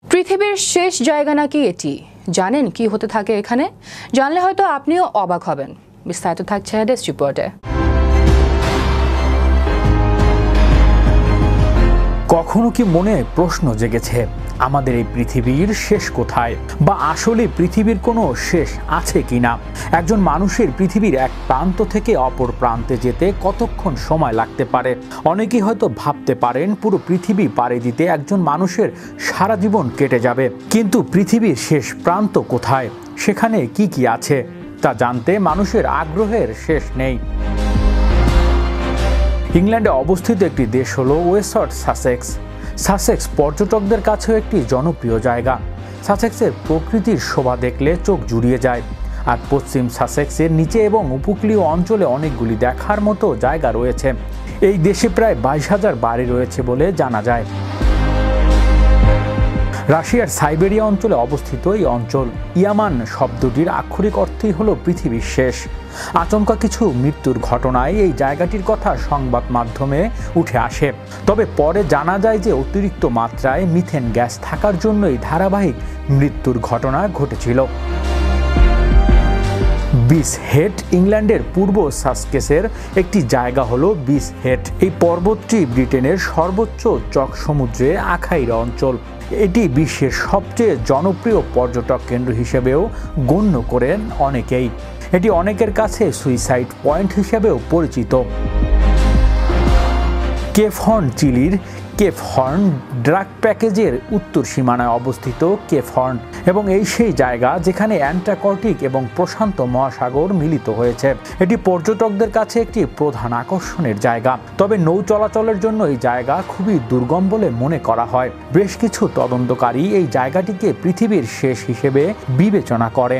পৃথিবীর শেষ জায়গা নাকি এটি? জানেন কি হতে থাকে এখানে? জানলে হয়তো আপনিও অবাক হবেন। বিস্তারিত থাকছে ডেস্ক রিপোর্টে। কখনো কি মনে প্রশ্ন জেগেছে আমাদের এই পৃথিবীর শেষ কোথায়, বা আসলে পৃথিবীর কোনো শেষ আছে কিনা? একজন মানুষের পৃথিবীর এক প্রান্ত থেকে অপর প্রান্তে যেতে কতক্ষণ সময় লাগতে পারে? অনেকেই হয়তো ভাবতে পারেন পুরো পৃথিবী পাড়ি দিতে একজন মানুষের সারা জীবন কেটে যাবে, কিন্তু পৃথিবীর শেষ প্রান্ত কোথায়, সেখানে কি কি আছে তা জানতে মানুষের আগ্রহের শেষ নেই। ইংল্যান্ডে অবস্থিত একটি দেশ হলো ওয়েস্ট সাসেক্স। সাসেক্স পর্যটকদের কাছেও একটি জনপ্রিয় জায়গা। সাসেক্সের প্রকৃতির শোভা দেখলে চোখ জুড়িয়ে যায়। আর পশ্চিম সাসেক্সের নিচে এবং উপকূলীয় অঞ্চলে অনেকগুলি দেখার মতো জায়গা রয়েছে। এই দেশে প্রায় 22,000 বাড়ি রয়েছে বলে জানা যায়। রাশিয়ার সাইবেরিয়া অঞ্চলে অবস্থিত এই অঞ্চল। ইয়ামান শব্দটির আক্ষরিক অর্থই হলো পৃথিবীর শেষ। আচমকা কিছু মৃত্যুর ঘটনায় এই জায়গাটির কথা সংবাদ মাধ্যমে উঠে আসে, তবে পরে জানা যায় যে অতিরিক্ত মাত্রায় মিথেন গ্যাস থাকার জন্যই ধারাবাহিক মৃত্যুর ঘটনা ঘটেছিল। বিস হেড ইংল্যান্ডের পূর্ব সাসেক্সের একটি জায়গা হলো বিস হেড। এই পর্বতটি ব্রিটেনের সর্বোচ্চ চক সমুদ্রে আখাইরা অঞ্চল। এটি বিশ্বের সবচেয়ে জনপ্রিয় পর্যটক কেন্দ্র হিসেবেও গণ্য করেন অনেকেই। এটি অনেকের কাছে সুইসাইড পয়েন্ট হিসেবেও পরিচিত। কেপ হর্ন চিলির কেপ হর্ন ড্রাগ প্যাকেজের উত্তর সীমানায় অবস্থিত কেপ হর্ন, এবং এই সেই জায়গা যেখানে অ্যান্টার্কটিক এবং প্রশান্ত মহাসাগর মিলিত হয়েছে। এটি পর্যটকদের কাছে একটি প্রধান আকর্ষণের জায়গা, তবে নৌ চলাচলের জন্য এই জায়গা খুবই দুর্গম বলে মনে করা হয়। বেশ কিছু তদন্তকারী এই জায়গাটিকে পৃথিবীর শেষ হিসেবে বিবেচনা করে।